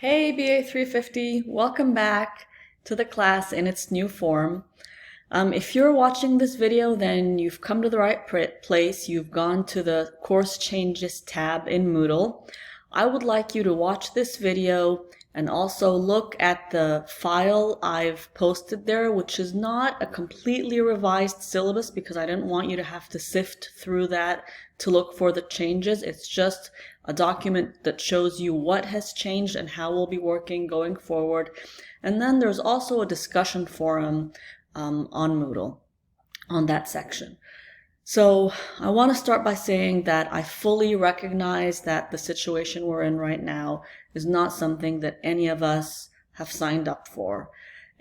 Hey BA350, welcome back to the class in its new form. If you're watching this video, then you've come to the right place. You've gone to the Course Changes tab in Moodle. I would like you to watch this video and also look at the file I've posted there, which is not a completely revised syllabus because I didn't want you to have to sift through that to look for the changes. It's just a document that shows you what has changed and how we'll be working going forward. And then there's also a discussion forum on Moodle on that section. So I want to start by saying that I fully recognize that the situation we're in right now is not something that any of us have signed up for.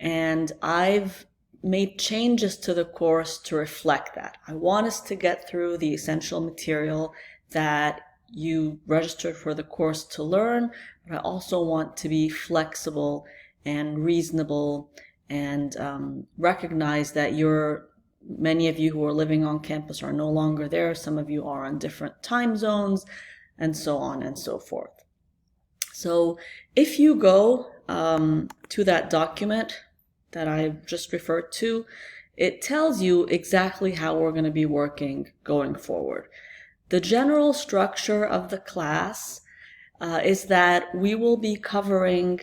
And I've made changes to the course to reflect that. I want us to get through the essential material that you registered for the course to learn, but I also want to be flexible and reasonable and recognize that many of you who are living on campus are no longer there. Some of you are on different time zones, and so on and so forth. So if you go to that document that I just referred to, it tells you exactly how we're going to be working going forward. The general structure of the class is that we will be covering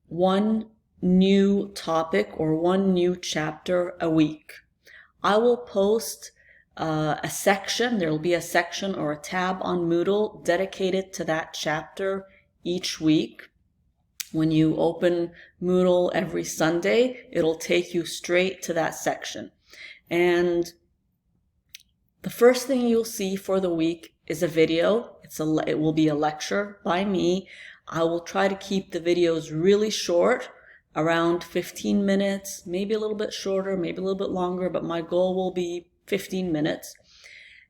one new topic or one new chapter a week. I will post a section. There will be a section or a tab on Moodle dedicated to that chapter each week. When you open Moodle every Sunday, it'll take you straight to that section. And the first thing you'll see for the week is a video. It will be a lecture by me. I will try to keep the videos really short, around 15 minutes, maybe a little bit shorter, maybe a little bit longer, but my goal will be 15 minutes.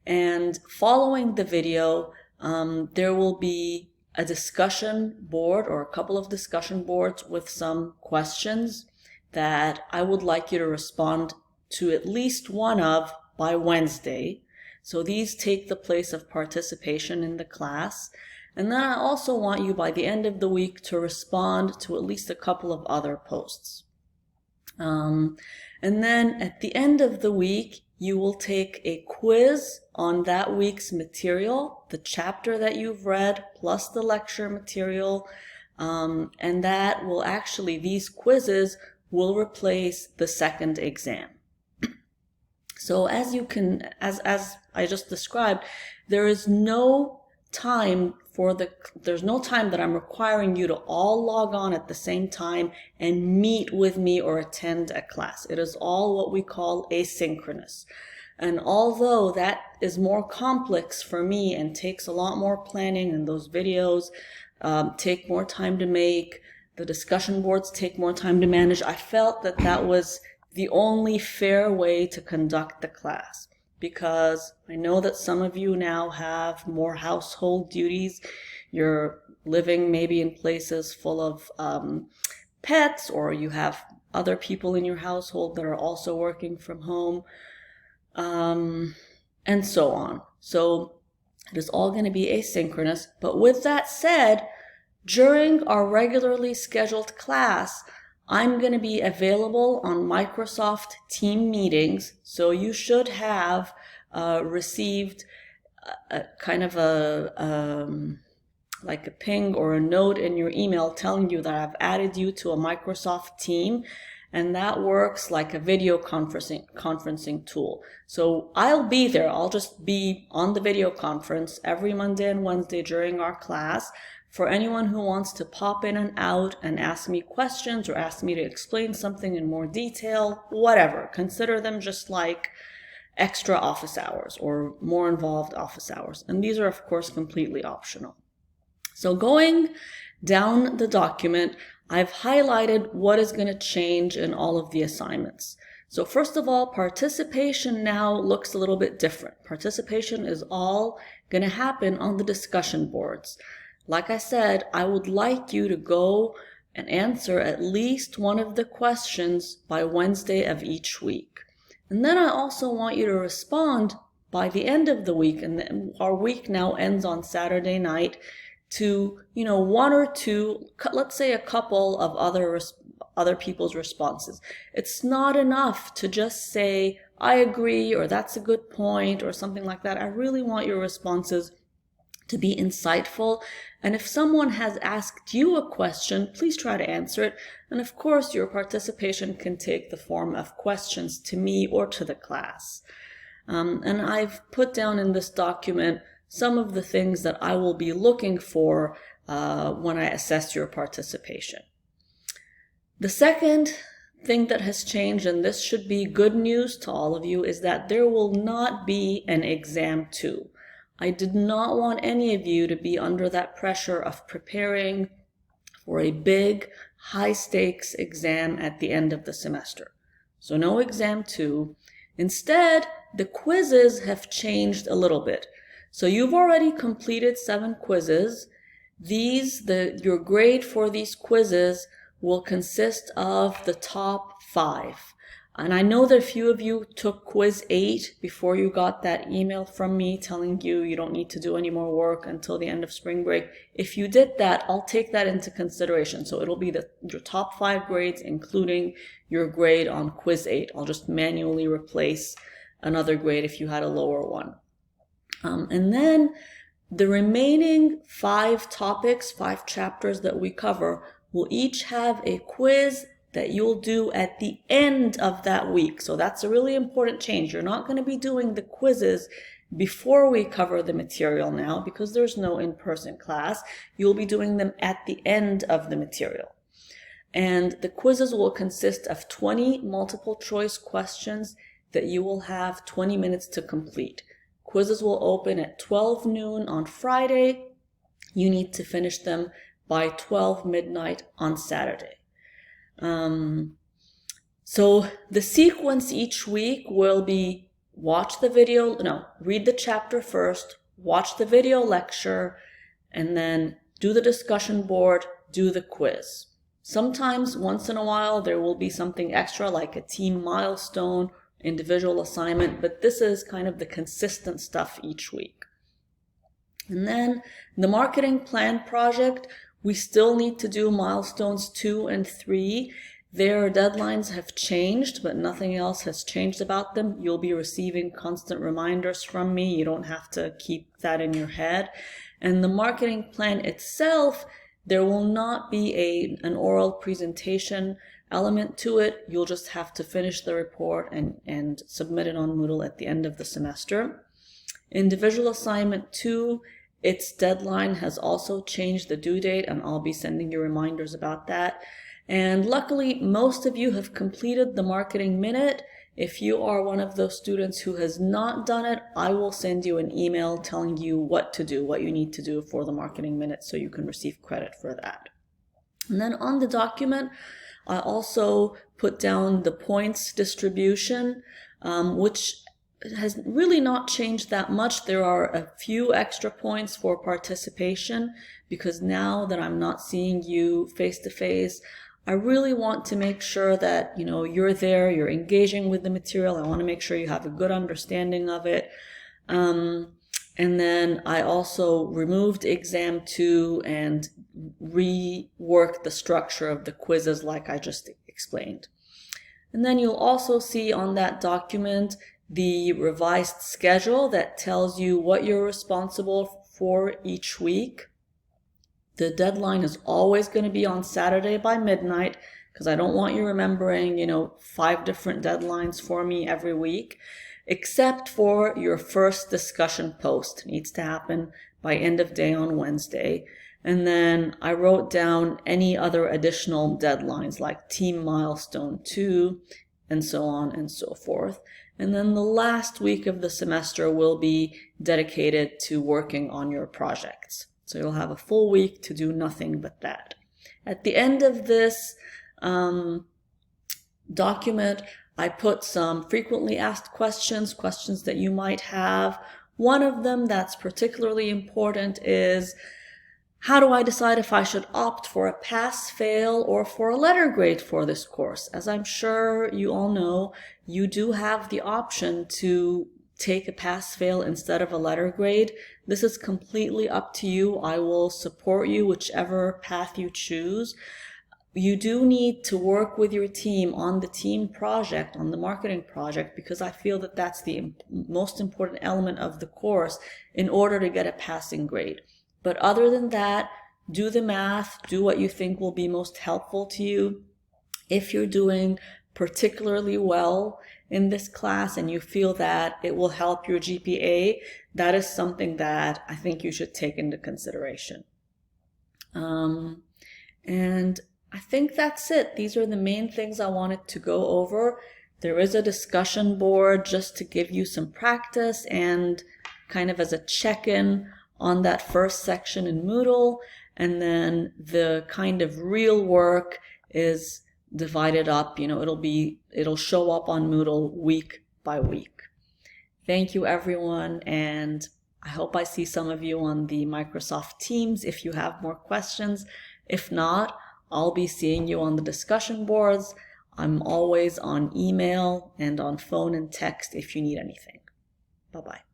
And following the video, there will be a discussion board or a couple of discussion boards with some questions that I would like you to respond to at least one of by Wednesday. So these take the place of participation in the class. And then I also want you by the end of the week to respond to at least a couple of other posts. And then at the end of the week, you will take a quiz on that week's material, the chapter that you've read, plus the lecture material. And that will these quizzes will replace the second exam. So as I just described, there's no time that I'm requiring you to all log on at the same time and meet with me or attend a class. It is all what we call asynchronous. And although that is more complex for me and takes a lot more planning, and those videos take more time to make, the discussion boards take more time to manage, I felt that that was the only fair way to conduct the class. Because I know that some of you now have more household duties. You're living maybe in places full of pets, or you have other people in your household that are also working from home, and so on. So it is all going to be asynchronous. But with that said, during our regularly scheduled class, I'm going to be available on Microsoft Team meetings, so you should have received like a ping or a note in your email telling you that I've added you to a Microsoft Team, and that works like a video conferencing tool. So I'll be there. I'll just be on the video conference every Monday and Wednesday during our class. For anyone who wants to pop in and out and ask me questions or ask me to explain something in more detail, whatever, consider them just like extra office hours or more involved office hours. And these are, of course, completely optional. So going down the document, I've highlighted what is going to change in all of the assignments. So first of all, participation now looks a little bit different. Participation is all going to happen on the discussion boards. Like I said, I would like you to go and answer at least one of the questions by Wednesday of each week. And then I also want you to respond by the end of the week, and our week now ends on Saturday night, to, one or two, let's say a couple of other people's responses. It's not enough to just say, I agree, or that's a good point, or something like that. I really want your responses to be insightful. And if someone has asked you a question, please try to answer it. And of course, your participation can take the form of questions to me or to the class. And I've put down in this document some of the things that I will be looking for when I assess your participation. The second thing that has changed, and this should be good news to all of you, is that there will not be an exam 2. I did not want any of you to be under that pressure of preparing for a big, high-stakes exam at the end of the semester. So no exam 2. Instead, the quizzes have changed a little bit. So you've already completed 7 quizzes. Your grade for these quizzes will consist of the top 5. And I know that a few of you took quiz 8 before you got that email from me telling you you don't need to do any more work until the end of spring break. If you did that, I'll take that into consideration. So it'll be your top 5 grades, including your grade on quiz 8. I'll just manually replace another grade if you had a lower one. And then the remaining 5 topics, 5 chapters that we cover will each have a quiz that you'll do at the end of that week. So that's a really important change. You're not going to be doing the quizzes before we cover the material now because there's no in-person class. You'll be doing them at the end of the material. And the quizzes will consist of 20 multiple choice questions that you will have 20 minutes to complete. Quizzes will open at 12 noon on Friday. You need to finish them by 12 midnight on Saturday. So the sequence each week will be read the chapter first, watch the video lecture, and then do the discussion board, do the quiz. Sometimes, once in a while, there will be something extra like a team milestone, individual assignment, but this is kind of the consistent stuff each week. And then the marketing plan project, we still need to do milestones 2 and 3. Their deadlines have changed, but nothing else has changed about them. You'll be receiving constant reminders from me. You don't have to keep that in your head. And the marketing plan itself, there will not be an oral presentation element to it. You'll just have to finish the report and submit it on Moodle at the end of the semester. Individual assignment 2, its deadline has also changed the due date, and I'll be sending you reminders about that. And luckily, most of you have completed the Marketing Minute. If you are one of those students who has not done it, I will send you an email telling you what to do, what you need to do for the Marketing Minute so you can receive credit for that. And then on the document, I also put down the points distribution, which has really not changed that much. There are a few extra points for participation because now that I'm not seeing you face to face, I really want to make sure that, you're there, you're engaging with the material. I want to make sure you have a good understanding of it. And then I also removed exam 2 and reworked the structure of the quizzes like I just explained. And then you'll also see on that document the revised schedule that tells you what you're responsible for each week. The deadline is always going to be on Saturday by midnight because I don't want you remembering, 5 different deadlines for me every week, except for your first discussion post. It needs to happen by end of day on Wednesday. And then I wrote down any other additional deadlines like team milestone 2 and so on and so forth. And then the last week of the semester will be dedicated to working on your projects. So you'll have a full week to do nothing but that. At the end of this document, I put some frequently asked questions that you might have. One of them that's particularly important is, how do I decide if I should opt for a pass, fail, or for a letter grade for this course? As I'm sure you all know, you do have the option to take a pass, fail instead of a letter grade. This is completely up to you. I will support you whichever path you choose. You do need to work with your team on the team project, on the marketing project, because I feel that that's the most important element of the course in order to get a passing grade. But other than that, do the math, do what you think will be most helpful to you. If you're doing particularly well in this class and you feel that it will help your GPA, that is something that I think you should take into consideration. And I think that's it. These are the main things I wanted to go over. There is a discussion board just to give you some practice and kind of as a check-in on that first section in Moodle. And then the kind of real work is divided up. It'll show up on Moodle week by week. Thank you, everyone. And I hope I see some of you on the Microsoft Teams if you have more questions. If not, I'll be seeing you on the discussion boards. I'm always on email and on phone and text if you need anything. Bye-bye.